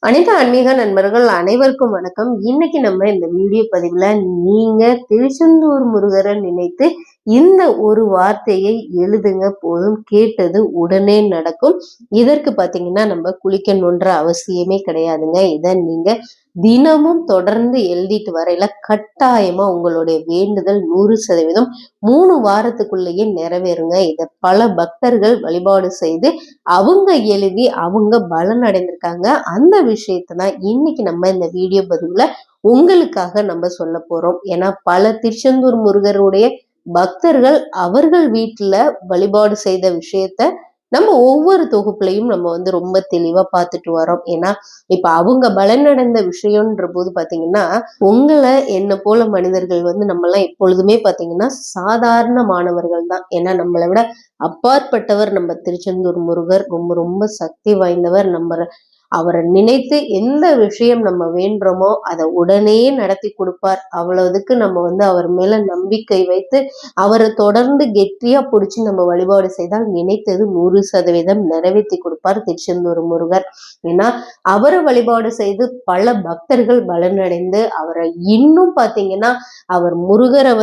அனைத்து ஆன்மீக நண்பர்கள் அனைவருக்கும் வணக்கம். இன்னைக்கு நம்ம இந்த வீடியோ பதிவுல நீங்க திருச்செந்தூர் முருகரை நினைத்து இந்த ஒரு வார்த்தையை எழுதுங்க, போதும், கேட்டது உடனே நடக்கும். இதற்கு பாத்தீங்கன்னா நம்ம குளிக்கணுன்ற அவசியமே கிடையாதுங்க. இதை நீங்க தினமும் தொடர்ந்து எழுதிட்டு வரையில கட்டாயமா உங்களுடைய வேண்டுதல் 100% 3 வாரத்துக்குள்ளேயே நிறைவேறுங்க. இதை பல பக்தர்கள் வழிபாடு செய்து அவங்க எழுதி அவங்க பலன் அடைந்திருக்காங்க. அந்த விஷயத்தை தான் இன்னைக்கு நம்ம இந்த வீடியோ பதிவுல உங்களுக்காக நம்ம சொல்ல போறோம். ஏன்னா பல திருச்செந்தூர் முருகருடைய பக்தர்கள் அவர்கள் வீட்டுல வழிபாடு செய்த விஷயத்த நம்ம ஒவ்வொரு தொகுப்புலையும் நம்ம ரொம்ப தெளிவா பார்த்துட்டு வரோம். ஏன்னா இப்ப அவங்க பலனடைந்த விஷயம்ன்ற போது பாத்தீங்கன்னா உங்களை என்ன போல மனிதர்கள் நம்ம எல்லாம் எப்பொழுதுமே பாத்தீங்கன்னா சாதாரண மாணவர்கள் தான். ஏன்னா நம்மளை விட அப்பாற்பட்டவர் நம்ம திருச்செந்தூர் முருகர். ரொம்ப ரொம்ப சக்தி வாய்ந்தவர். அவரை நினைத்து எந்த விஷயம் நம்ம வேண்டுறோமோ அதை உடனே நடத்தி கொடுப்பார். அவ்வளவுக்கு நம்ம அவர் மேல நம்பிக்கை வைத்து அவரை தொடர்ந்து கெட்டியா பிடிச்சி நம்ம வழிபாடு செய்தால் நினைத்தது 100% நிறைவேற்றி கொடுப்பார் திருச்செந்தூர் முருகர். ஏன்னா அவரை வழிபாடு செய்து பல பக்தர்கள் பலனடைந்து அவரை இன்னும் பாத்தீங்கன்னா அவர் முருகரை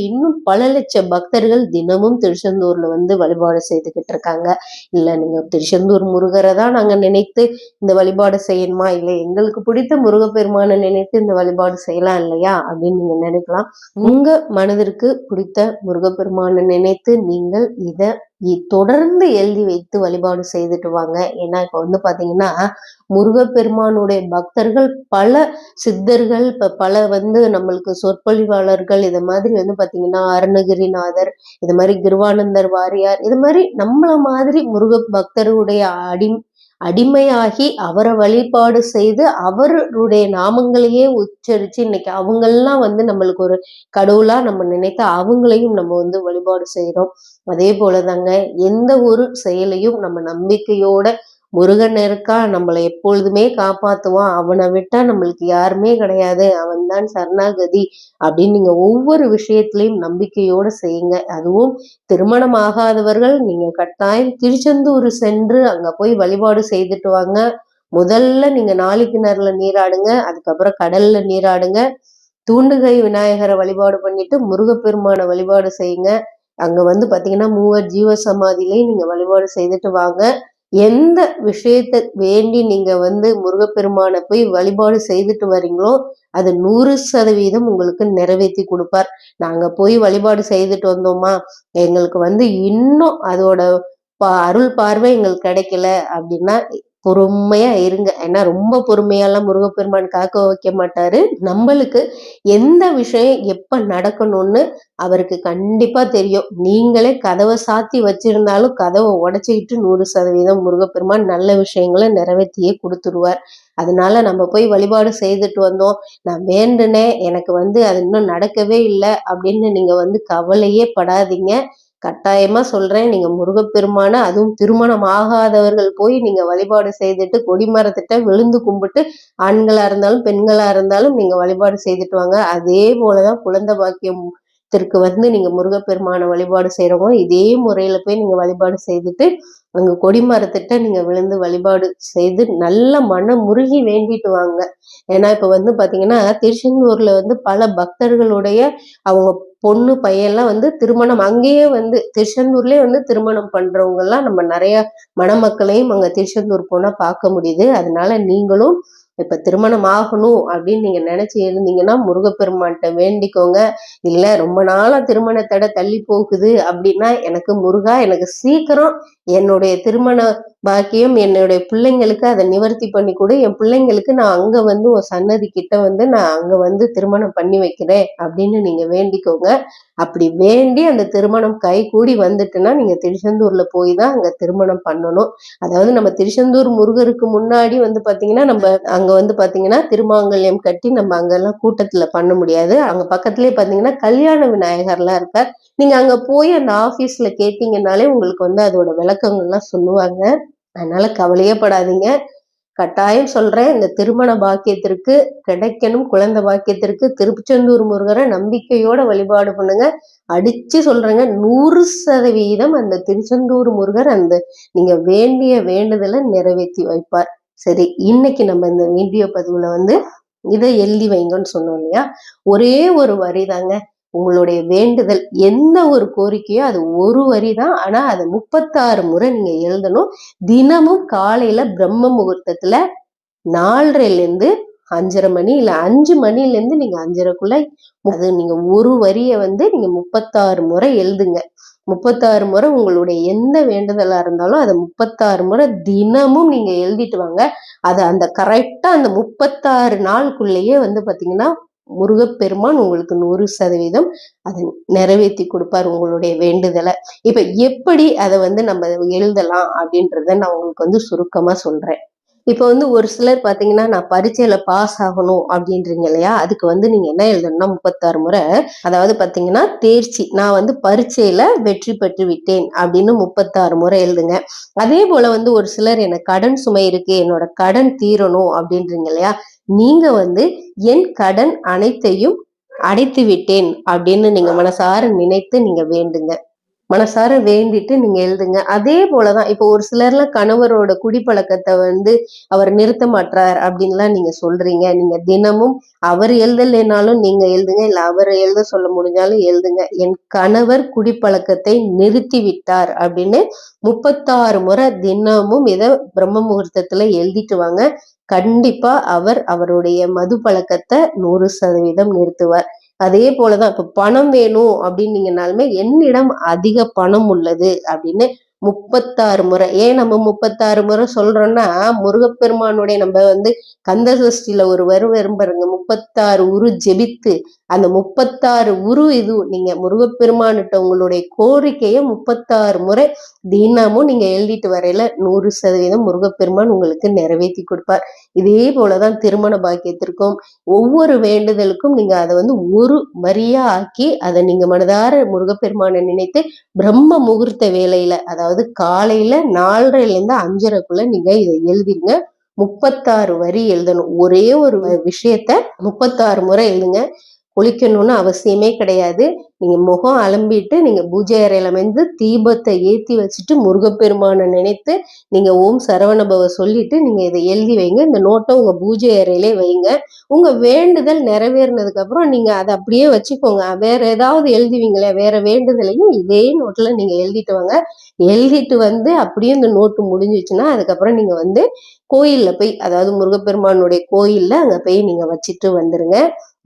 இன்னும் பல லட்ச பக்தர்கள் தினமும் திருச்செந்தூர்ல வழிபாடு செய்துகிட்டு இருக்காங்க. இல்ல நீங்க திருச்செந்தூர் முருகரை தான் நாங்க நினைத்து இந்த வழிபாடு செய்யணுமா, இல்லை எங்களுக்கு பிடித்த முருகப்பெருமானை நினைத்து இந்த வழிபாடு செய்யலாம் இல்லையா அப்படின்னு நீங்க நினைக்கலாம். உங்க மனதிற்கு பிடித்த முருகப்பெருமானை நினைத்து நீங்கள் இதை தொடர்ந்து எழுதி வைத்து வழிபாடு செய்துட்டு வாங்க. ஏன்னா இப்ப பாத்தீங்கன்னா முருகப்பெருமானுடைய பக்தர்கள் பல சித்தர்கள், இப்ப பல நம்மளுக்கு சொற்பொழிவாளர்கள், இது மாதிரி பாத்தீங்கன்னா அருணகிரிநாதர், இது மாதிரி கிருவானந்தர் வாரியார், இது மாதிரி நம்மள மாதிரி முருக பக்தருடைய அடிமையாகி அவரை வழிபாடு செய்து அவருடைய நாமங்களையே உச்சரிச்சு இன்னைக்கு அவங்கெல்லாம் நம்மளுக்கு ஒரு கடவுளா நம்ம நினைத்து அவங்களையும் நம்ம வழிபாடு செய்யறோம். அதே போலதாங்க எந்த ஒரு செயலையும் நம்ம நம்பிக்கையோட முருகன் இருக்கா, நம்மளை எப்பொழுதுமே காப்பாத்துவான், அவனை விட்டா நம்மளுக்கு யாருமே கிடையாது, அவன் தான் சரணாகதி அப்படின்னு நீங்க ஒவ்வொரு விஷயத்திலையும் நம்பிக்கையோட செய்யுங்க. அதுவும் திருமணம் ஆகாதவர்கள் நீங்க கட்டாயம் திருச்செந்தூர் சென்று அங்க போய் வழிபாடு செய்துட்டு வாங்க. முதல்ல நீங்க நாளிக்கிணறுல நீராடுங்க, அதுக்கப்புறம் கடல்ல நீராடுங்க. தூண்டுகை விநாயகரை வழிபாடு பண்ணிட்டு முருகப்பெருமான வழிபாடு செய்யுங்க. அங்க பாத்தீங்கன்னா மூவர் ஜீவ சமாதியிலையும் நீங்க வழிபாடு செய்துட்டு வாங்க. எந்த விஷயத்தை வேண்டி நீங்க முருகப்பெருமானை போய் வழிபாடு செய்துட்டு வரீங்களோ அது 100% உங்களுக்கு நிறைவேற்றி கொடுப்பார். நாங்க போய் வழிபாடு செய்துட்டு வந்தோமா, எங்களுக்கு இன்னும் அதோட அருள் பார்வை எங்களுக்கு கிடைக்கல அப்படின்னா பொறுமையா இருங்க. ஏன்னா ரொம்ப பொறுமையெல்லாம் முருகப்பெருமான் காக்க வைக்க மாட்டாரு. நம்மளுக்கு எந்த விஷயம் எப்ப நடக்கணும்னு அவருக்கு கண்டிப்பா தெரியும். நீங்களே கதவை சாத்தி வச்சிருந்தாலும் கதவை உடைச்சிக்கிட்டு 100% முருகப்பெருமான் நல்ல விஷயங்களை நிறைவேற்றியே கொடுத்துருவார். அதனால நம்ம போய் வழிபாடு செய்துட்டு வந்தோம், நான் வேண்டுனேன், எனக்கு அது இன்னும் நடக்கவே இல்லை அப்படின்னு நீங்க கவலையே படாதீங்க. கட்டாயமா சொல்றேன், நீங்க முருகப்பெருமான அதுவும் திருமணம் ஆகாதவர்கள் போய் நீங்க வழிபாடு செய்துட்டு கொடிமரத்திட்ட விழுந்து கும்பிட்டு ஆண்களா இருந்தாலும் பெண்களா இருந்தாலும் நீங்க வழிபாடு செய்துட்டு வாங்க. அதே போலதான் குழந்தை பாக்கியத்திற்கு நீங்க முருகப்பெருமான வழிபாடு செய்யறவங்க இதே முறையில போய் நீங்க வழிபாடு செய்துட்டு அங்க கொடிமரத்திட்ட நீங்க விழுந்து வழிபாடு செய்து நல்ல மனம் முருகி வேண்டிட்டு வாங்க. ஏன்னா இப்ப பாத்தீங்கன்னா திருச்செந்தூர்ல பல பக்தர்களுடைய அவங்க பொண்ணு பையன்லாம் திருமணம் அங்கேயே திருச்செந்தூர்லயே திருமணம் பண்றவங்க எல்லாம் நம்ம நிறைய மணமக்களையும் அங்க திருச்செந்தூர் போனா பார்க்க முடியுது. அதனால நீங்களும் இப்ப திருமணம் ஆகணும் அப்படின்னு நீங்க நினைச்சு இருந்தீங்கன்னா முருகப்பெருமான்கிட்ட வேண்டிக்கோங்க. இல்ல ரொம்ப நாளா திருமண தடை தள்ளி போகுது அப்படின்னா எனக்கு முருகா எனக்கு சீக்கிரம் என்னுடைய திருமண பாக்கியம் என்னுடைய பிள்ளைங்களுக்கு அதை நிவர்த்தி பண்ணி கொடு, என் பிள்ளைங்களுக்கு நான் அங்க ஒரு சன்னதி கிட்ட நான் அங்க திருமணம் பண்ணி வைக்கிறேன் அப்படின்னு நீங்க வேண்டிக்கோங்க. அப்படி வேண்டி அந்த திருமணம் கை கூடி வந்துட்டுன்னா நீங்க திருச்செந்தூர்ல போய் தான் அங்க திருமணம் பண்ணணும். அதாவது நம்ம திருச்செந்தூர் முருகருக்கு முன்னாடி பாத்தீங்கன்னா நம்ம அங்க பாத்தீங்கன்னா திருமாங்கல்யம் கட்டி நம்ம அங்கெல்லாம் கூட்டத்துல பண்ண முடியாது. அங்க பக்கத்துலயே பாத்தீங்கன்னா கல்யாண விநாயகர்லாம் இருக்கார். நீங்க அங்க போய் அந்த ஆபீஸ்ல கேட்டீங்கன்னாலே உங்களுக்கு அதோட விளக்கங்கள்லாம் சொல்லுவாங்க. அதனால கவலையே படாதீங்க. கட்டாயம் சொல்றேன், இந்த திருமண பாக்கியத்திற்கு கிடைக்கணும், குழந்தை பாக்கியத்திற்கு திருச்செந்தூர் முருகரை நம்பிக்கையோட வழிபாடு பண்ணுங்க. அடிச்சு சொல்றேங்க, 100% அந்த திருச்செந்தூர் முருகர் அந்த நீங்க வேண்டிய வேண்டுதலை நிறைவேற்றி வைப்பார். சரி, இன்னைக்கு நம்ம இந்த வீடியோ பதிவுல வந்து இதை எழுதி வைங்கன்னு சொன்னோம் இல்லையா? ஒரே ஒரு வரி தாங்க. உங்களுடைய வேண்டுதல் எந்த ஒரு கோரிக்கையோ அது ஒரு வரி தான். ஆனா அதை 36 முறை நீங்க எழுதணும். தினமும் காலையில பிரம்ம முகூர்த்தத்துல 4:30லேருந்து 5:30 மணி இல்ல 5 மணிலேருந்து நீங்க 5:30க்குள்ள அது நீங்க ஒரு வரிய வந்து நீங்க 36 முறை எழுதுங்க. 36 முறை உங்களுடைய எந்த வேண்டுதலா இருந்தாலும் அதை 36 முறை தினமும் நீங்க எழுதிட்டு வாங்க. அது அந்த கரெக்டா அந்த 36 நாளுக்குள்ளேயே வந்து பாத்தீங்கன்னா முருகப்பெருமான் உங்களுக்கு 100% அதை நிறைவேற்றி கொடுப்பார் உங்களுடைய வேண்டுதலை. இப்ப எப்படி அதை வந்து நம்ம எழுதலாம் அப்படின்றத நான் உங்களுக்கு வந்து சுருக்கமா சொல்றேன். இப்ப வந்து ஒரு சிலர் பாத்தீங்கன்னா நான் பரீட்சையில பாஸ் ஆகணும் அப்படின்றீங்க இல்லையா? அதுக்கு வந்து நீங்க என்ன எழுதணும்னா 36 முறை, அதாவது பாத்தீங்கன்னா தேர்ச்சி, நான் வந்து பரீட்சையில வெற்றி பெற்று விட்டேன் அப்படின்னு 36 முறை எழுதுங்க. அதே போல வந்து ஒரு சிலர் எனக்கு கடன் சுமை இருக்கு, என்னோட கடன் தீரணும் அப்படின்றீங்க இல்லையா? நீங்க வந்து என் கடன் அனைத்தையும் அடைத்து விட்டேன் அப்படின்னு நீங்க மனசார நினைத்து நீங்க வேண்டுங்க. மனசார வேண்டிட்டு நீங்க எழுதுங்க. அதே போலதான் இப்ப ஒரு சிலர்லாம் கணவரோட குடிப்பழக்கத்தை வந்து அவர் நிறுத்த மாட்டார் அப்படின்லாம் நீங்க சொல்றீங்க. நீங்க தினமும் அவர் எழுதலைனாலும் நீங்க எழுதுங்க, இல்ல அவர் எழுத சொல்ல முடிஞ்சாலும் எழுதுங்க. என் கணவர் குடிப்பழக்கத்தை நிறுத்தி விட்டார் அப்படின்னு 36 முறை தினமும் இதை பிரம்ம முகூர்த்தத்துல எழுதிட்டு வாங்க. கண்டிப்பா அவர் அவருடைய மது பழக்கத்தை 100% நிறுத்துவார். அதே போலதான் இப்ப பணம் வேணும் அப்படின்னீங்கனாலுமே என்னிடம் அதிக பணம் உள்ளது அப்படின்னு 36 முறை. ஏன் நம்ம 36 முறை சொல்றோம்னா முருகப்பெருமானுடைய நம்ம வந்து கந்த சஷ்டியில ஒரு வரும் பாருங்க, 36 உரு ஜெபித்து அந்த 36 உரு இது நீங்க முருகப்பெருமான்கிட்ட உங்களுடைய கோரிக்கையை 36 முறை தினமும் நீங்க எழுதிட்டு வரையில 100% முருகப்பெருமான் உங்களுக்கு நிறைவேற்றி கொடுப்பார். இதே போலதான் திருமண பாக்கியத்திற்கும் ஒவ்வொரு வேண்டுதலுக்கும் நீங்க அதை வந்து ஒரு வரியா ஆக்கி அதை நீங்க மனதார முருகப்பெருமானை நினைத்து பிரம்ம முகூர்த்த வேலையில, அதாவது காலையில 4:30லேருந்து 5:30க்குள்ள நீங்க இதை எழுதிருங்க. 36 வரி எழுதணும். ஒரே ஒரு விஷயத்த 36 முறை எழுதுங்க. குளிக்கணும்னு அவசியமே கிடையாது. நீங்க முகம் அலம்பிட்டு நீங்க பூஜை அறையில வந்து தீபத்தை ஏத்தி வச்சுட்டு முருகப்பெருமானை நினைத்து நீங்க ஓம் சரவணபவ சொல்லிட்டு நீங்க இதை எழுதி வைங்க. இந்த நோட்டை உங்க பூஜை அறையிலே வைங்க. உங்க வேண்டுதல் நிறைவேறினதுக்கு அப்புறம் நீங்க அதை அப்படியே வச்சுக்கோங்க. வேற ஏதாவது எழுதுவீங்களே, வேற வேண்டுதலையும் இதே நோட்ல நீங்க எழுதிட்டு வாங்க. எழுதிட்டு வந்து அப்படியே இந்த நோட்டு முடிஞ்சிச்சுன்னா அதுக்கப்புறம் நீங்க வந்து கோயில்ல போய், அதாவது முருகப்பெருமானுடைய கோயில்ல அங்க போய் நீங்க வச்சுட்டு வந்துருங்க.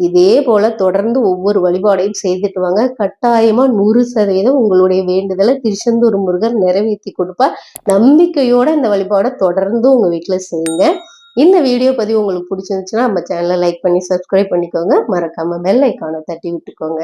இதே போல தொடர்ந்து ஒவ்வொரு வழிபாடையும் செய்துட்டு வாங்க. கட்டாயமா 100% உங்களுடைய வேண்டுதலை திருச்செந்தூர் முருகர் நிறைவேற்றி கொடுப்பார். நம்பிக்கையோட இந்த வழிபாடை தொடர்ந்து உங்க வீட்டுல செய்யுங்க. இந்த வீடியோ பதிவு உங்களுக்கு பிடிச்சிருந்துச்சுன்னா நம்ம சேனலை லைக் பண்ணி சப்ஸ்கிரைப் பண்ணிக்கோங்க. மறக்காம பெல் ஐக்கானை தட்டி விட்டுக்கோங்க.